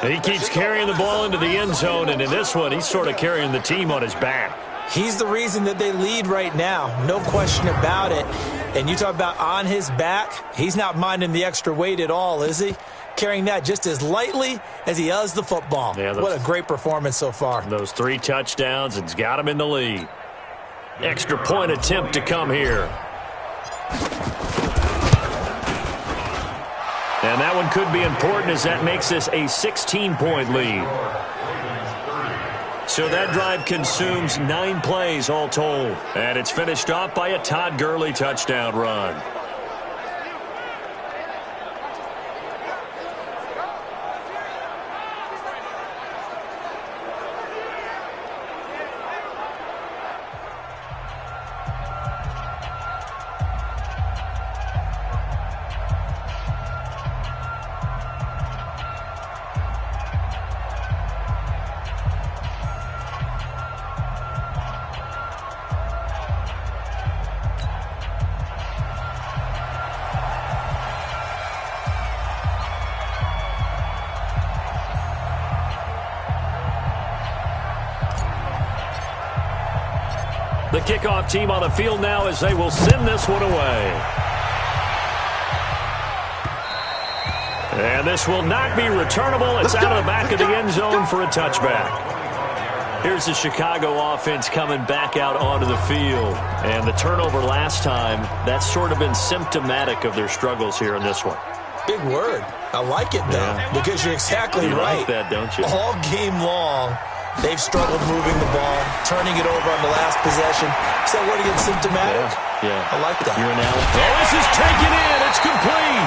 He keeps carrying the ball into the end zone, and in this one, he's sort of carrying the team on his back. He's the reason that they lead right now, no question about it. And you talk about on his back, he's not minding the extra weight at all, is he? Carrying that just as lightly as he does the football. Yeah, what a great performance so far. Those 3 touchdowns, it's got him in the lead. Extra point attempt to come here. And that one could be important as that makes this a 16-point lead. So that drive consumes 9 plays all told. And it's finished off by a Todd Gurley touchdown run. The kickoff team on the field now as they will send this one away. And this will not be returnable. It's out of the back of the end zone for a touchback. Here's the Chicago offense coming back out onto the field. And the turnover last time, that's sort of been symptomatic of their struggles here in this one. Big word. I like it, though, because you're exactly right. You like that, don't you? All game long, they've struggled moving the ball, turning it over on the last possession. Is that word again, symptomatic? Yeah. I like that. Your analogy. Oh, this is taken in. It's complete.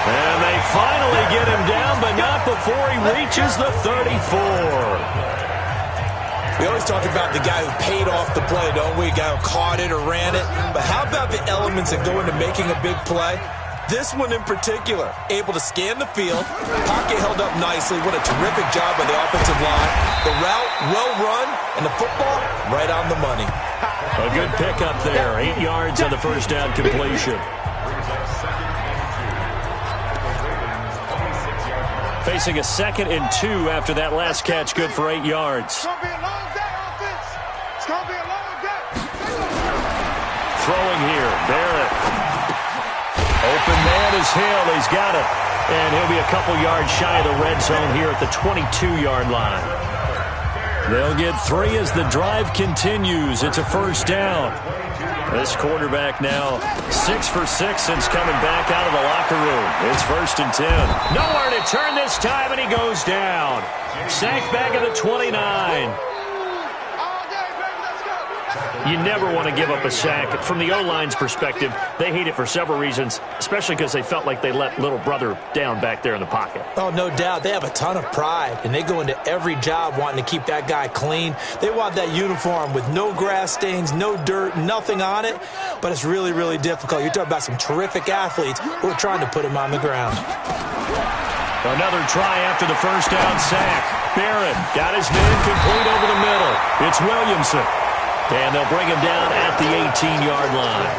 And they finally get him down, but not before he reaches the 34. We always talk about the guy who paid off the play, don't we? The guy who caught it or ran it. But how about the elements that go into making a big play? This one in particular, able to scan the field, pocket held up nicely. What a terrific job by the offensive line. The route, well run, and the football, right on the money. A good pickup there. 8 yards on the first down completion. Facing a 2nd and 2 after that last catch, good for 8 yards. It's going to be a long day, offense. It's going to be a long day. Throwing here, Barrett. Open man is Hill. He's got it. And he'll be a couple yards shy of the red zone here at the 22-yard line. They'll get 3 as the drive continues. It's a first down. This quarterback now 6 for 6 since coming back out of the locker room. It's 1st and 10. Nowhere to turn this time, and he goes down. Sacked back at the 29. You never want to give up a sack. From the O-line's perspective, they hate it for several reasons, especially because they felt like they let little brother down back there in the pocket. Oh, no doubt. They have a ton of pride, and they go into every job wanting to keep that guy clean. They want that uniform with no grass stains, no dirt, nothing on it, but it's really, really difficult. You're talking about some terrific athletes who are trying to put him on the ground. Another try after the first down sack. Barrett got his man complete over the middle. It's Williamson. And they'll bring him down at the 18-yard line.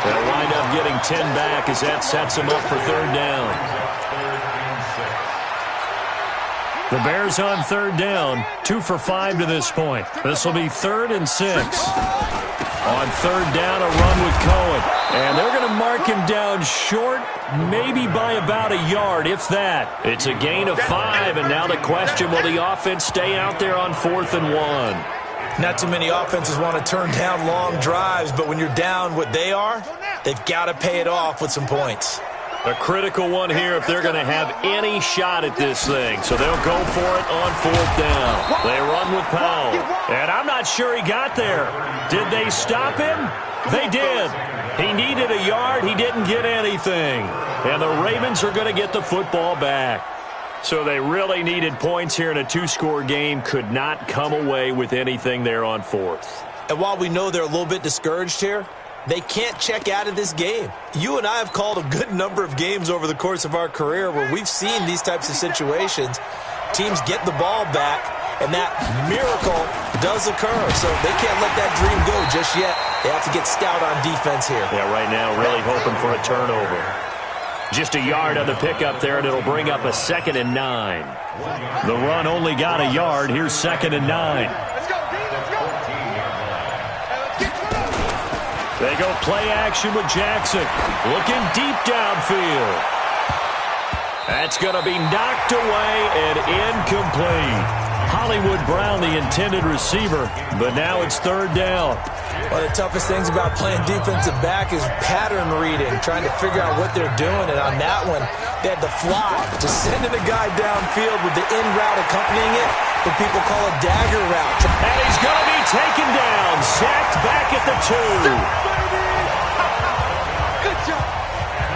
They'll wind up getting 10 back as that sets them up for 3rd down. The Bears on 3rd down, 2 for 5 to this point. This will be 3rd and 6. On 3rd down, a run with Cohen. And they're going to mark him down short, maybe by about a yard, if that. It's a gain of 5, and now the question, will the offense stay out there on 4th and 1? Not too many offenses want to turn down long drives, but when you're down what they are, they've got to pay it off with some points. A critical one here if they're going to have any shot at this thing. So they'll go for it on 4th down. They run with Powell. And I'm not sure he got there. Did they stop him? They did. He needed a yard. He didn't get anything. And the Ravens are going to get the football back. So they really needed points here in a 2-score game. Could not come away with anything there on 4th. And while we know they're a little bit discouraged here, they can't check out of this game. You and I have called a good number of games over the course of our career where we've seen these types of situations. Teams get the ball back, and that miracle does occur, so they can't let that dream go just yet. They have to get stout on defense here. Yeah, right now really hoping for a turnover. Just a yard on the pickup there, and it'll bring up a 2nd and 9. The run only got a yard. Here's 2nd and 9. Let's go, D, let's go. Hey, let's get to it. They go play action with Jackson. Looking deep downfield. That's going to be knocked away and incomplete. Hollywood Brown, the intended receiver, but now it's 3rd down. One of the toughest things about playing defensive back is pattern reading, trying to figure out what they're doing. And on that one, they had to fly, just sending a guy downfield with the in route accompanying it, what people call a dagger route. And he's going to be taken down, sacked back at the 2. Good job.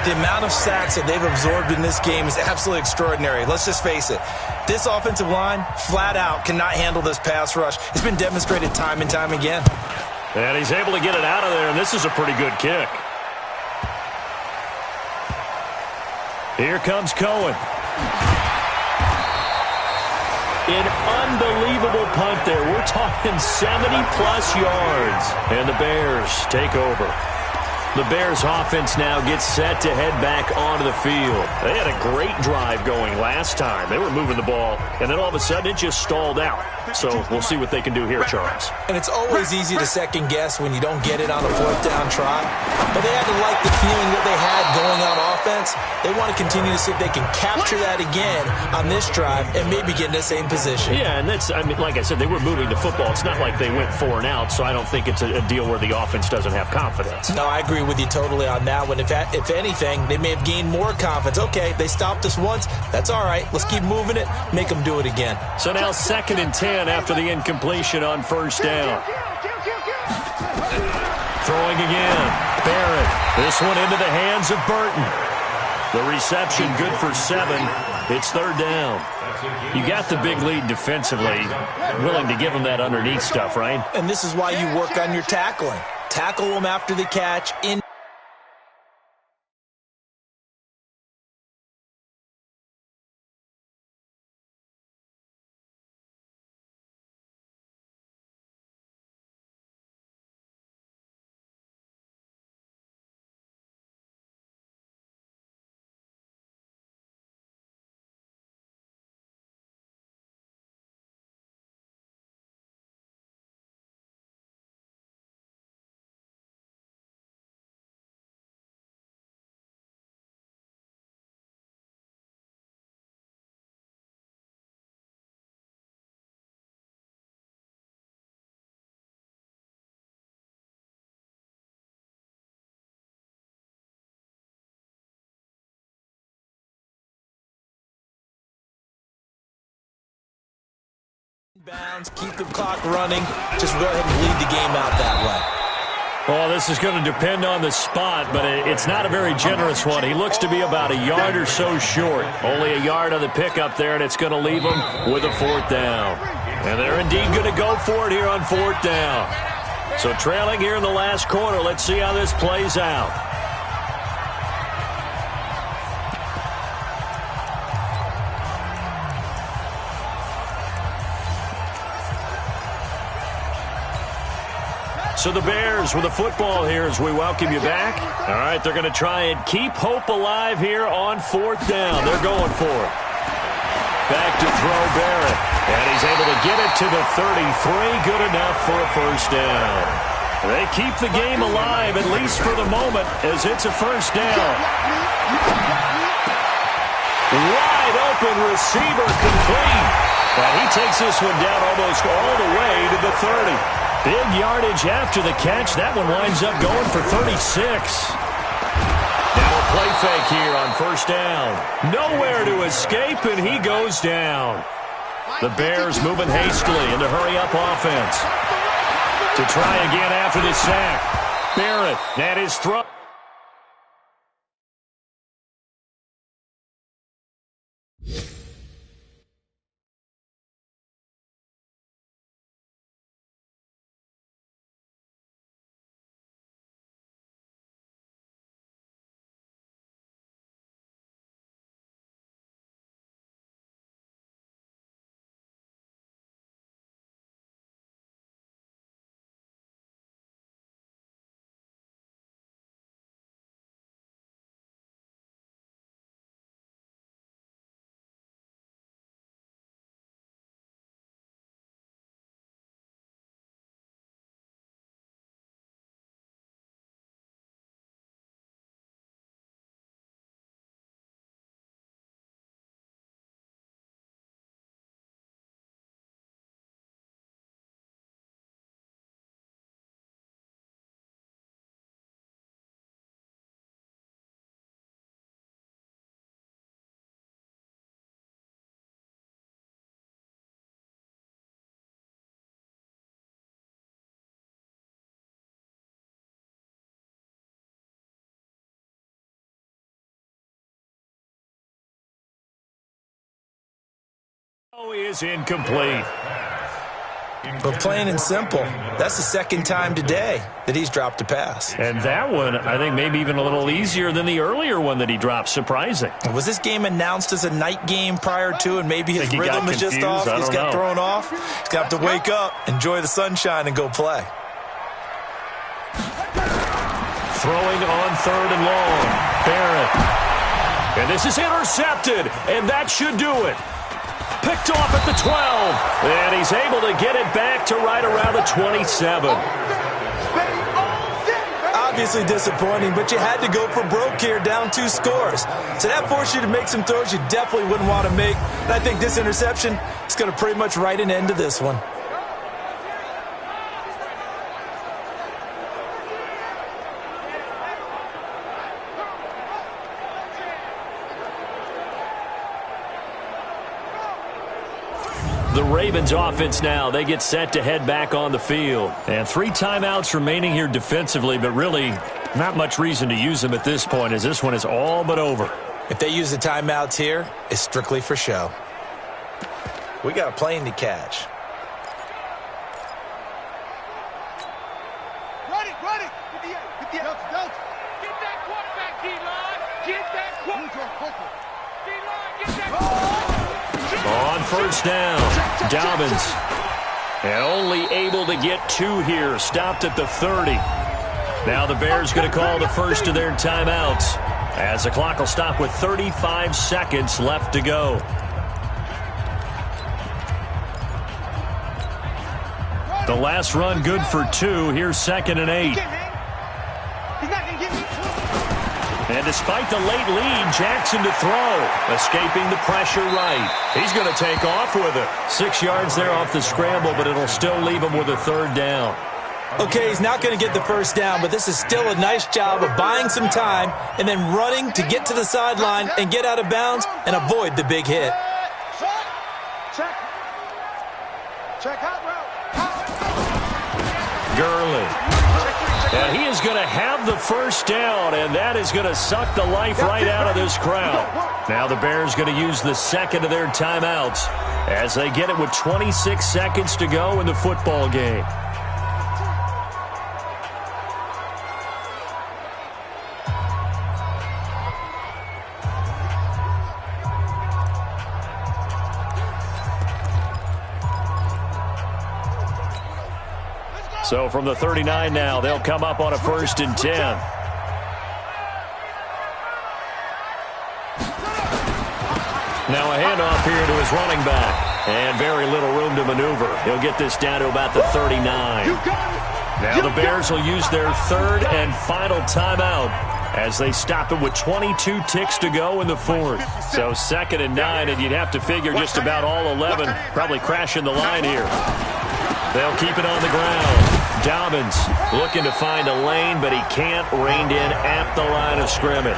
The amount of sacks that they've absorbed in this game is absolutely extraordinary. Let's just face it. This offensive line, flat out, cannot handle this pass rush. It's been demonstrated time and time again. And he's able to get it out of there, and this is a pretty good kick. Here comes Cohen. An unbelievable punt there. We're talking 70-plus yards. And the Bears take over. The Bears offense now gets set to head back onto the field. They had a great drive going last time. They were moving the ball, and then all of a sudden it just stalled out. So we'll see what they can do here, Charles. And it's always easy to second guess when you don't get it on a 4th down try. But they had to like the feeling that they had going on offense. They want to continue to see if they can capture that again on this drive and maybe get in the same position. Yeah, and that's, I mean, like I said, they were moving the football. It's not like they went 4 and out, so I don't think it's a deal where the offense doesn't have confidence. No, I agree with you totally on that one. If anything, they may have gained more confidence. Okay, they stopped us once. That's all right. Let's keep moving it. Make them do it again. So now 2nd and 10 after the incompletion on 1st down. Throwing again. Barrett. This one into the hands of Burton. The reception good for 7. It's 3rd down. You got the big lead defensively. Willing to give them that underneath stuff, right? And this is why you work on your tackling. Tackle them after the catch. Bounds, keep the clock running. Just go ahead and lead the game out that way. Well, this is going to depend on the spot, but it's not a very generous one. He looks to be about a yard or so short. Only a yard on the pickup there, and it's going to leave him with a 4th down. And they're indeed going to go for it here on 4th down. So trailing here in the last quarter, let's see how this plays out. So the Bears with the football here as we welcome you back. All right, they're going to try and keep hope alive here on 4th down. They're going for it. Back to throw Barrett. And he's able to get it to the 33. Good enough for a 1st down. They keep the game alive, at least for the moment, as it's a 1st down. Wide open receiver complete. And he takes this one down almost all the way to the 30. Big yardage after the catch. That one winds up going for 36. Now a play fake here on 1st down. Nowhere to escape, and he goes down. The Bears moving hastily into hurry-up offense. To try again after the sack. Barrett, that is throw. Is incomplete. But plain and simple, that's the second time today that he's dropped a pass. And that one, I think, maybe even a little easier than the earlier one that he dropped. Surprising. Was this game announced as a night game prior to, and maybe his rhythm is just off? He's got thrown off. He's going to have to wake up, enjoy the sunshine, and go play. Throwing on 3rd and long. Barrett. And this is intercepted, and that should do it. Picked off at the 12, and he's able to get it back to right around the 27. Obviously disappointing, but you had to go for broke here, down 2 scores. So that forced you to make some throws you definitely wouldn't want to make. And I think this interception is going to pretty much write an end to this one. The Ravens offense now, they get set to head back on the field. And 3 timeouts remaining here defensively, but really not much reason to use them at this point as this one is all but over. If they use the timeouts here, it's strictly for show. We got a plane to catch. Run it. Get that quarterback, D-line. Get that quarterback. D-line, get that On 1st down, Dobbins. And only able to get 2 here, stopped at the 30. Now the Bears going to call the first of their timeouts as the clock will stop with 35 seconds left to go. The last run good for 2. Here's 2nd and 8. And despite the late lead, Jackson to throw. Escaping the pressure right. He's going to take off with it. 6 yards there off the scramble, but it'll still leave him with a 3rd down. Okay, he's not going to get the first down, but this is still a nice job of buying some time and then running to get to the sideline and get out of bounds and avoid the big hit. Check out route. Gurley. And he is going to have the 1st down, and that is going to suck the life right out of this crowd. Now the Bears going to use the 2nd of their timeouts as they get it with 26 seconds to go in the football game. So from the 39 now, they'll come up on a 1st and 10. Now a handoff here to his running back. And very little room to maneuver. He'll get this down to about the 39. Now the Bears will use their 3rd and final timeout as they stop it with 22 ticks to go in the 4th. So 2nd and 9, and you'd have to figure just about all 11 probably crashing the line here. They'll keep it on the ground. Dobbins looking to find a lane, but he can't. Reined in at the line of scrimmage.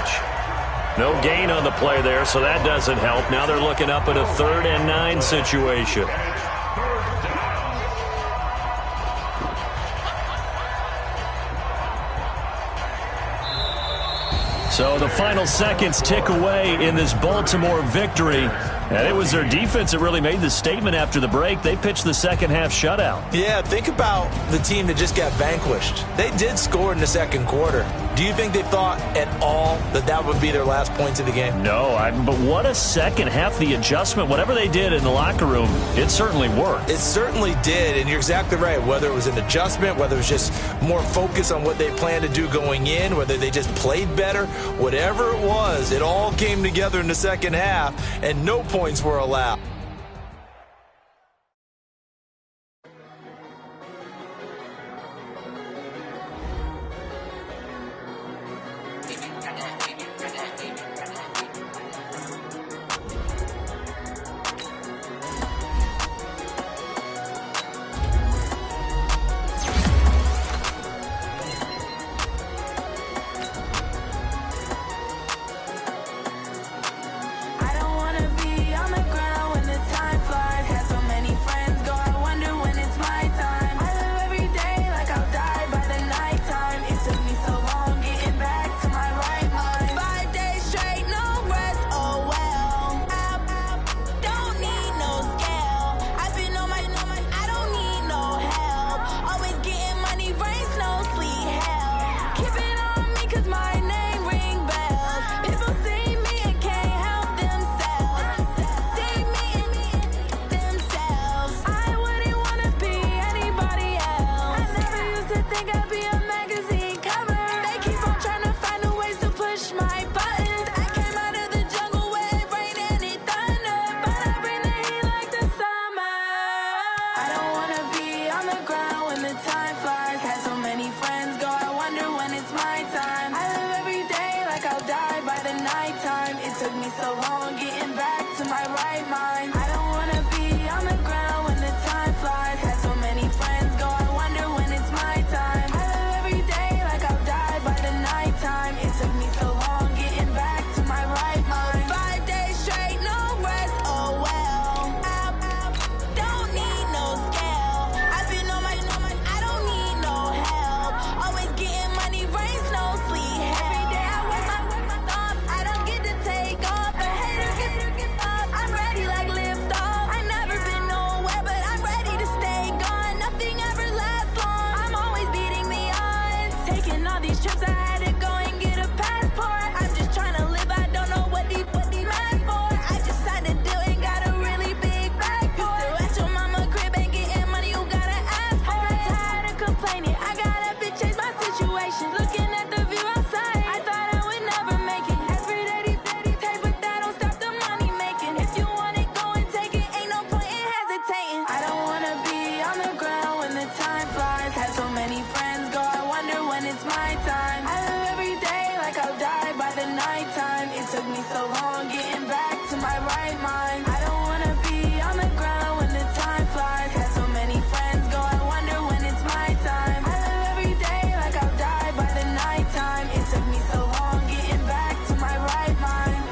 No gain on the play there, so that doesn't help. Now they're looking up at a 3rd and 9 situation. So the final seconds tick away in this Baltimore victory. And it was their defense that really made the statement after the break. They pitched the second half shutout. Yeah, think about the team that just got vanquished. They did score in the 2nd quarter. Do you think they thought at all that that would be their last points of the game? No, but what a second half. The adjustment, whatever they did in the locker room, it certainly worked. It certainly did, and you're exactly right. Whether it was an adjustment, whether it was just more focus on what they planned to do going in, whether they just played better, whatever it was, it all came together in the second half, and no points were allowed. I don't wanna be on the ground. these trips, I had to go and get a passport. I'm just trying to live, I don't know what these mad for. I just signed a deal and got a really big bag for it. At your mama crib ain't getting money, you gotta ask for it. I got tired of complaining, I got up and changed my situation. Looking at the view outside, I thought I would never make it. Every day these take, but that don't stop the money making. If you want it, go and take it, ain't no point in hesitating. I don't wanna be on the ground when the time flies. Had so many friends go, I wonder when it's my time. I live every day like I'll die by the nighttime. It took me so long getting back to my right mind. I don't wanna be on the ground when the time flies. Had so many friends go, I wonder when it's my time. I live every day like I'll die by the nighttime. It took me so long getting back to my right mind.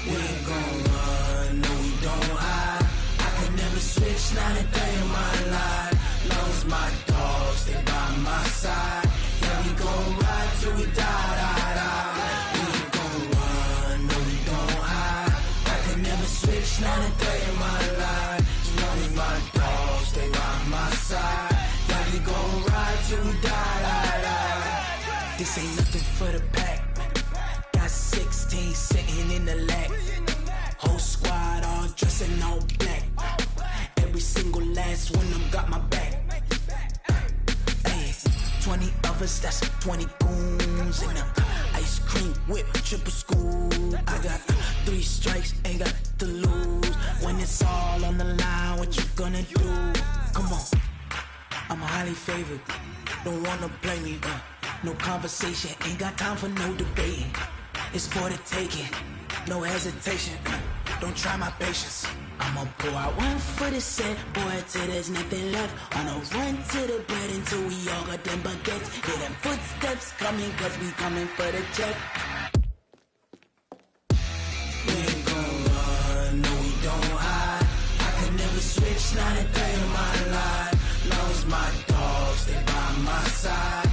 We ain't gon' run, no we don't hide. I could never switch, not a day in my life. Long as my dogs stay by my side. Yeah, we gon' ride till we die, die, die. We ain't gon' run, no we don't hide. I could never switch, not a day in my life. As long as my dogs stay by my side. Yeah, we gon' ride till we die, die, die. This ain't nothing for the pack. Got 16 sitting in the lag. Whole squad all dressed in all black. Every single last one of them got my back. Hey, 20 of us, that's 20 goons in the ice cream whip, triple scoop. I got 3 strikes, ain't got to lose. When it's all on the line, what you gonna do? Come on, I'm highly favored. Don't wanna play me, no conversation, ain't got time for no debating. It's for the taking, no hesitation. Don't try my patience. I'ma pour out one for the set, boy, till there's nothing left. On a run to the bread until we all got them baguettes. Hear them footsteps coming, cause we coming for the check. We ain't gon' run, no we don't hide. I could never switch, not a day in my life. Long as my dogs stay by my side.